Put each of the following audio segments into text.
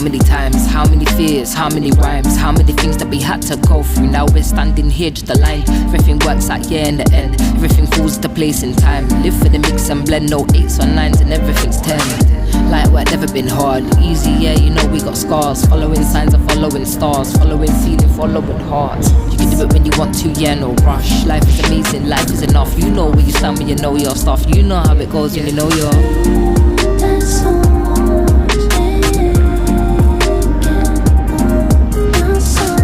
many times, how many fears, how many rhymes, how many things that we had to go through. Now we're standing here just aligned. Everything works out, yeah, in the end. Everything falls into place in time. Live for the mix and blend, no 8s or 9s and everything's 10. Light work never been hard, easy, yeah, you know we got scars. Following signs and following stars, following feeling, following hearts. You can do it when you want to, yeah, no rush. Life is amazing, life is enough. You know where you stand when you know your stuff. You know how it goes when you know your. There's so much in my soul.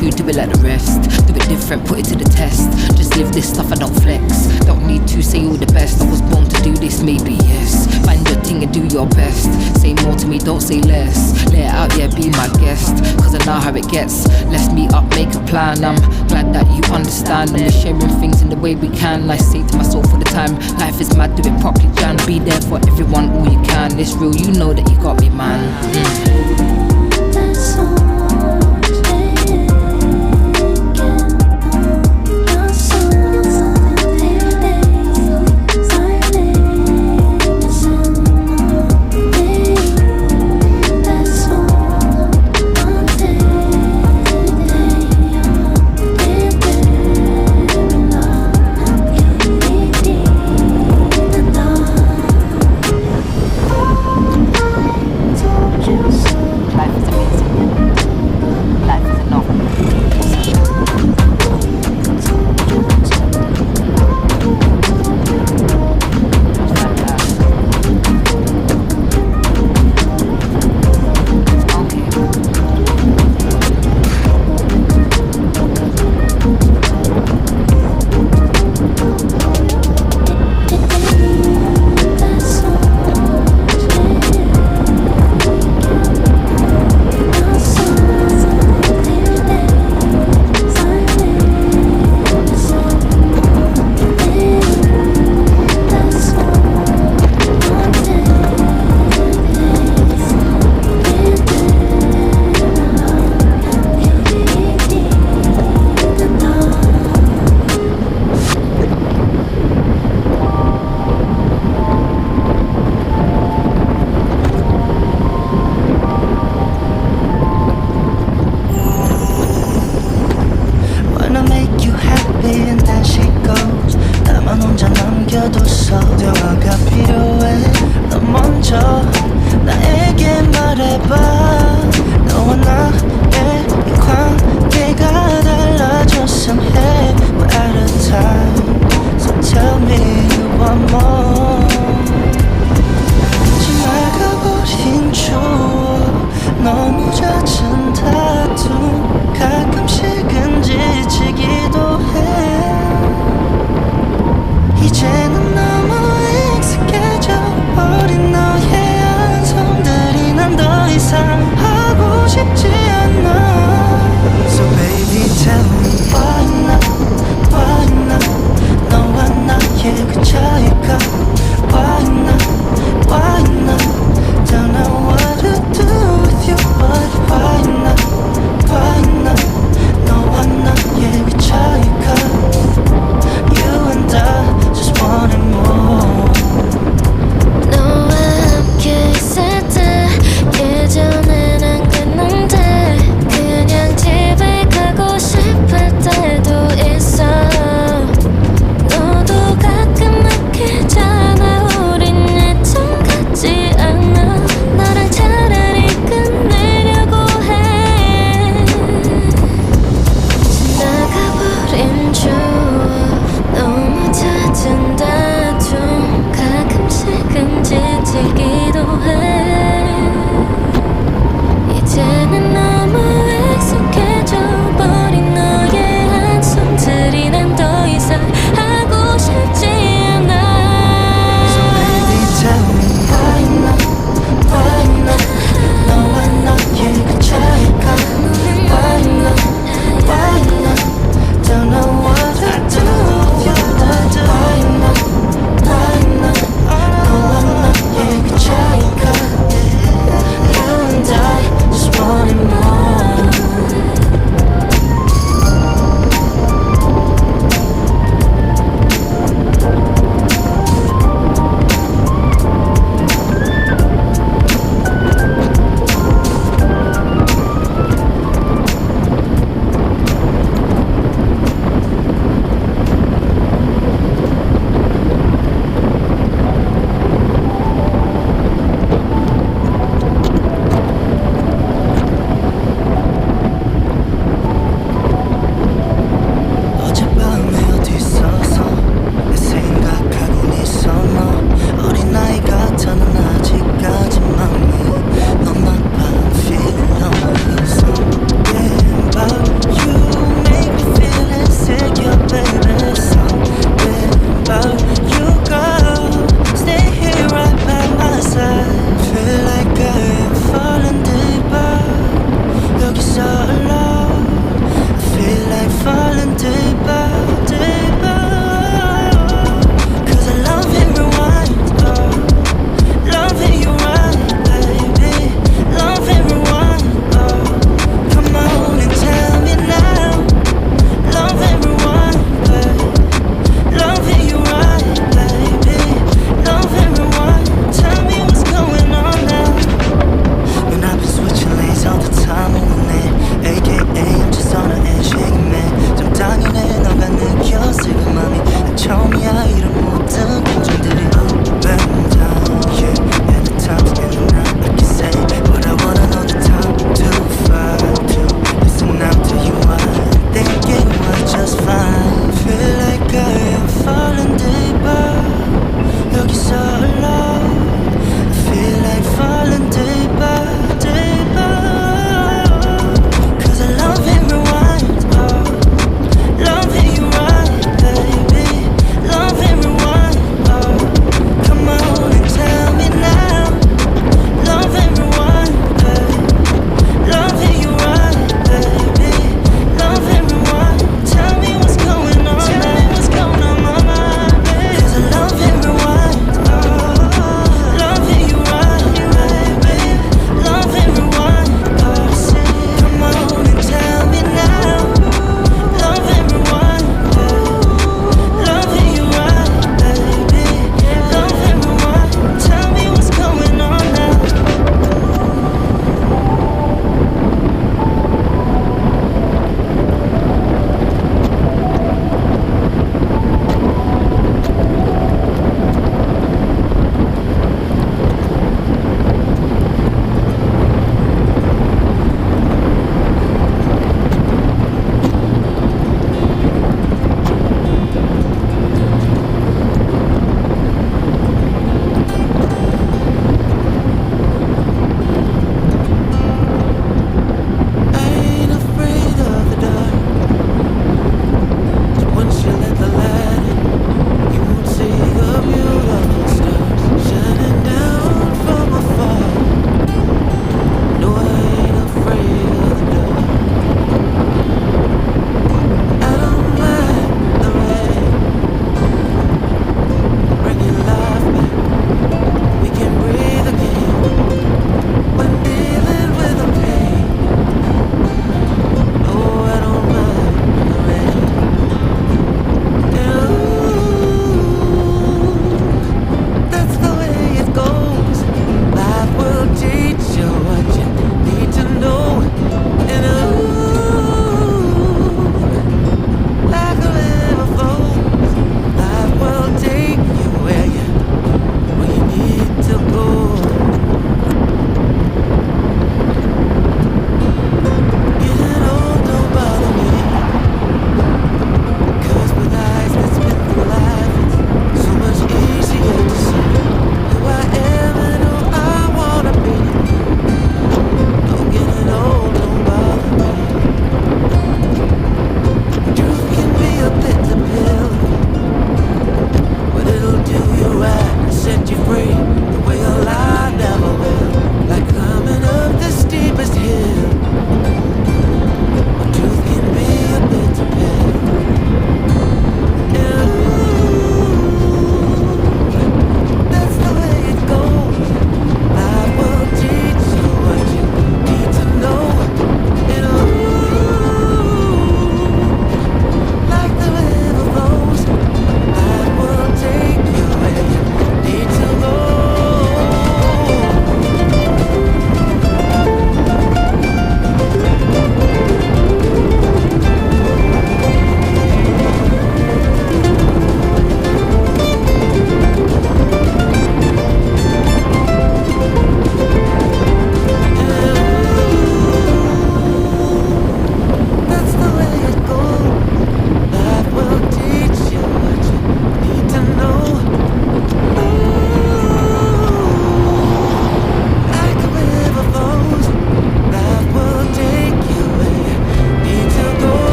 Do it like the rest, do it different, put it to the test. Just live this stuff, I don't flex. Don't need to say all the best. I was born to do this, maybe yes. Find your thing and do your best. Say more to me, don't say less. Let it out, yeah, be my guest. Cause I know how it gets. Let's meet up, make a plan. I'm glad that you understand. And we're sharing things in the way we can. I say to myself all the time, life is mad, do it properly, Jan. Be there for everyone, all you can. It's real, you know that you got me, man. There's so life is amazing.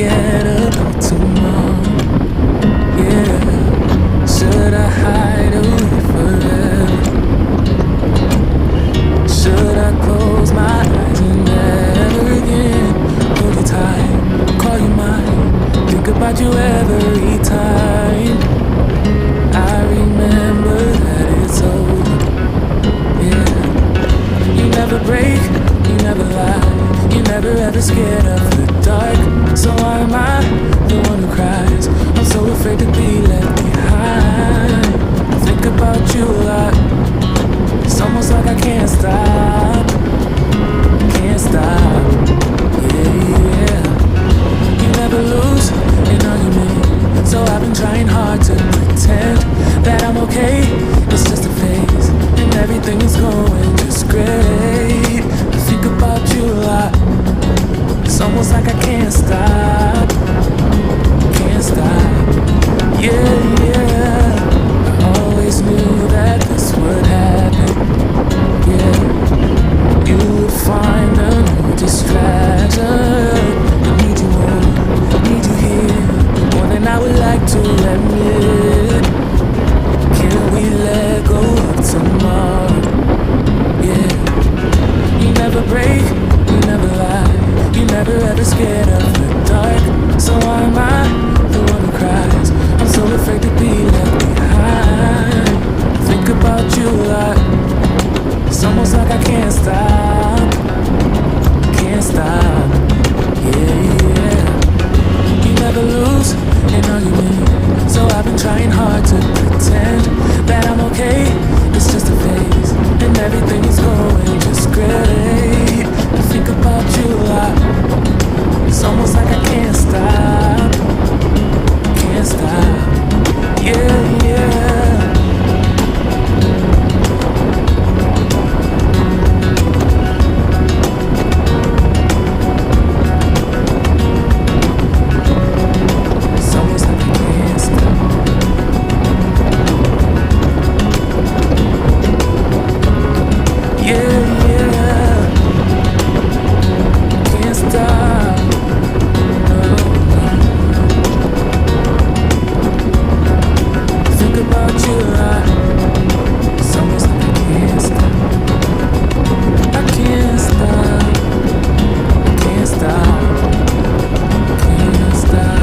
scared about tomorrow. Yeah, should I hide away forever? Should I close my eyes and never again hold you tight, call you mine, think about you every time? I remember that it's over. Yeah, you never break, you never lie, you never ever scared of the dark. So why am I the one who cries? I'm so afraid to be left behind. I think about you a lot. It's almost like I can't stop. Can't stop. Yeah. You never lose an argument, so I've been trying hard to pretend that I'm okay. It's just a phase, and everything is going just great. I think about you a lot. It's almost like I can't stop. Can't stop. Yeah, yeah. I always knew that this would happen. Yeah, you would find a new distraction. I need you more, need you here, more than I would like to admit. Can we let go of tomorrow? Yeah, you never break, you never lie, you never ever scared of the dark. So why am I the one who cries? I'm so afraid to be left behind. Think about you a lot. It's almost like I can't stop. Can't stop. Yeah, yeah. You never lose an argument, so I've been trying hard to pretend that I'm okay. It's just a phase, and everything is going just great. I think about you a lot. It's almost like I can't stop. Can't stop. Yeah, yeah. It's almost like I can't stop. Yeah, yeah. Can't stop. No, no. Think about you a lot. It's almost like I can't stop. I can't stop. I can't stop. Can't stop.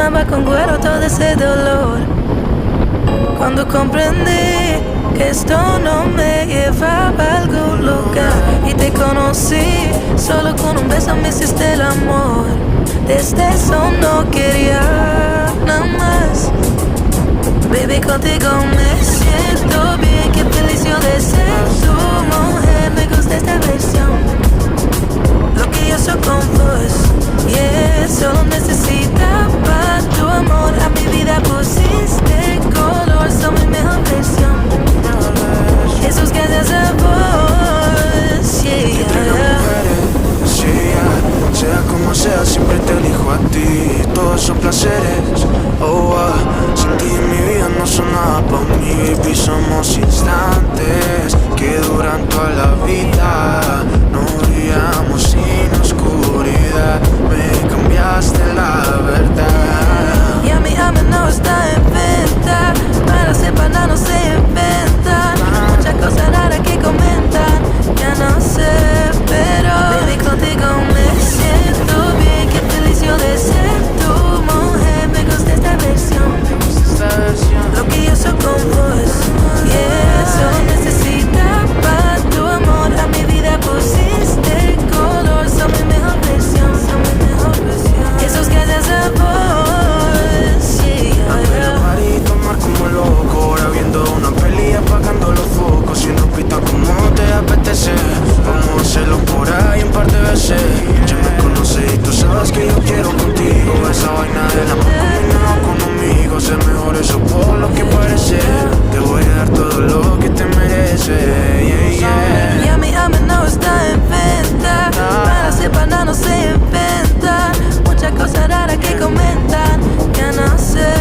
llenaba con cuero todo ese dolor. Cuando comprendí que esto no me llevaba a algún lugar y te conocí, solo con un beso me hiciste el amor. Desde eso no quería nada más. Baby, contigo me siento bien, qué feliz yo de ser tu mujer. Me gusta esta versión, lo que yo soy con vos, yeah. Solo necesitaba tu amor, a mi vida pusiste color. Son mi mejor versión, esos que haces a vos, yeah. Sea como sea, siempre te elijo a ti. Todos son placeres, oh, sin ti mi vida no son nada pa' mí. Baby, somos instantes que duran toda la vida. No brillamos sin oscuridad. Me cambiaste la verdad. Y a mi alma no está en venta. Para separar no se inventa. Muchas cosas raras que comentan, ya no sé, pero baby, contigo me siento bien. Qué feliz yo de ser tu mujer. Me gusta esta versión, lo que yo soy con vos, yeah. Solo necesitaba tu amor, a mi vida pusiste color. Son mi mejor versión, son mi mejor versión. Esos que haces a vos, yeah. Y tomar como loco, ahora viendo una peli apagando los focos. Si no pita como te apetece, vamos a hacerlo por ahí un par de veces. Ya me conoces y tú sabes que yo quiero contigo. Esa vaina del amor combinado con amigos es mejor eso por lo que parece. Te voy a dar todo lo que te mereces, yeah, yeah. Y a mi alma no está en venta. Para separar no se inventa. Muchas cosas raras que comentan, ya no sé,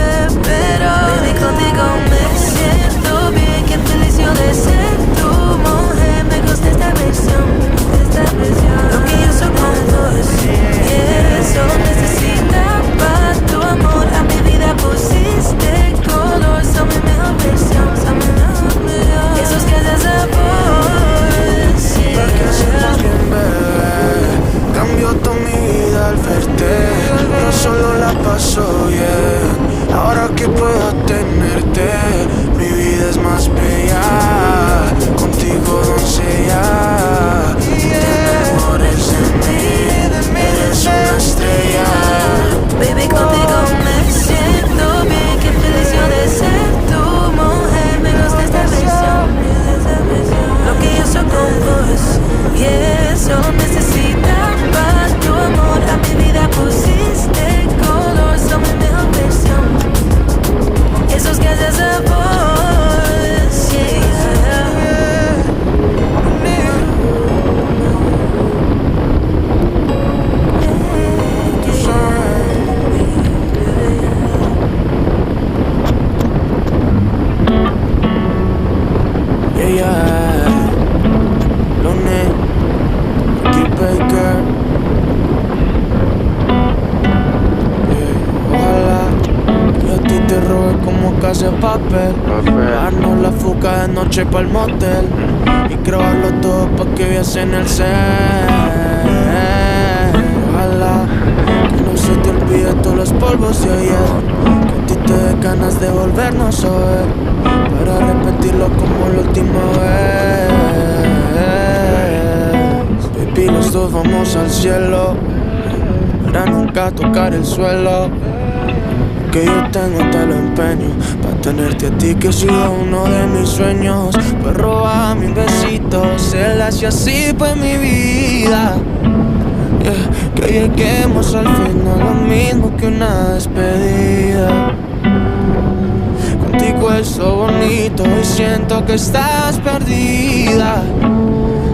pero baby, contigo me siento bien. Qué feliz yo de ser tu mujer. Me gusta esta versión, lo que yo soy con vos, yeah. Solo necesitaba tu amor, a mi vida pusiste color. Son mi mejor versión, son mi mejor versión. Esos que haces a vos, yeah. ¿Para qué hacemos bien, bebé? Cambió toda mi vida al verte. No solo la paso bien, ahora que puedo tenerte, mi vida es más bella. Contigo doncella, te enamores de mí, eres una estrella. Baby, contigo me siento bien. Qué feliz yo de ser tu mujer. Me gusta esta versión, lo que yo soy con vos, yeah. Solo necesitaba tu amor, a mi vida pusiste color. Son mi mejor versión, esos que haces a vos, yeah. Casa de papel, darnos la fuga de noche pa'l motel y grabarlo todo pa' que veas en el set. Ojalá que no se te olvide todos los polvos de ayer, que a ti te dé ganas de volvernos a ver, para repetirlo como la última vez. Baby, los dos vamos al cielo, para nunca tocar el suelo. Que yo tengo te lo empeño pa' tenerte a ti, que he sido uno de mis sueños. Pues roba mis besitos, él hace así pues mi vida, yeah. Que lleguemos al final, lo mismo que una despedida. Contigo es lo bonito y siento que estás perdida,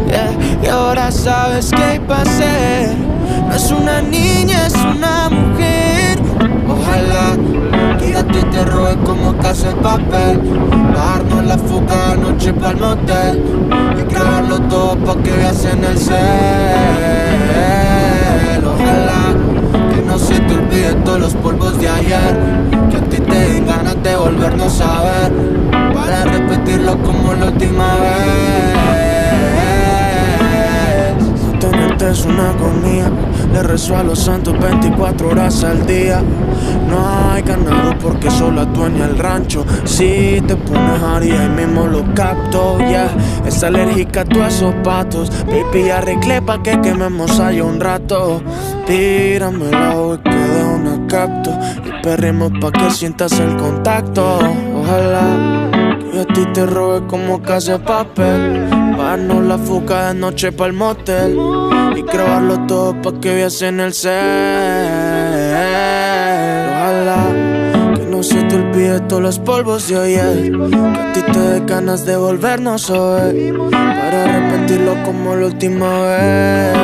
yeah. Y ahora sabes qué iba a ser. No es una niña, es una mujer. Ojalá que a ti te robe como casa de papel, darnos la fuga de noche pa'l motel y grabarlo todo pa' que veas en el cel. Ojalá que no se te olvide todos los polvos de ayer, que a ti te den ganas de volvernos a ver, para repetirlo como la última vez. No tenerte Tenerte es una agonía. Le rezo a los santos 24 horas al día. No hay ganado porque solo dueña el rancho. Si te pones haría y mismo lo capto, yeah. Es alérgica a tus esos patos. Baby, arreglé pa' que quememos allá un rato. Tírame el agua y que de una capto. Y perrimos pa' que sientas el contacto. Ojalá que yo a ti te robe como casa de papel. Darnos la fuga de noche pa'l motel. Y grabarlo todo pa' que veas en el set. Ojalá que no se te olvide todos los polvos de ayer. Que a ti te dé ganas de volvernos a ver. Para repetirlo como la última vez.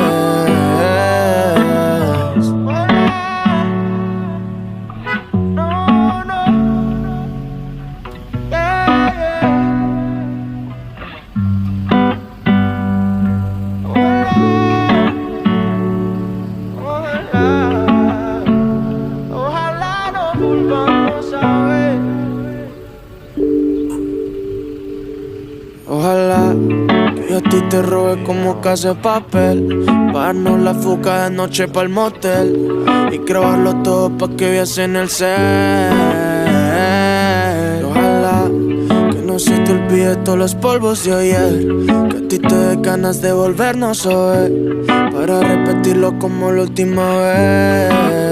Ojalá que yo a ti te robe como casa de papel. Darnos la fuga de noche pa'l motel. Y grabarlo todo pa' que veas en el set. Ojalá que no se te olvide todos los polvos de ayer. Que a ti te dé ganas de volvernos a ver. Para repetirlo como la última vez.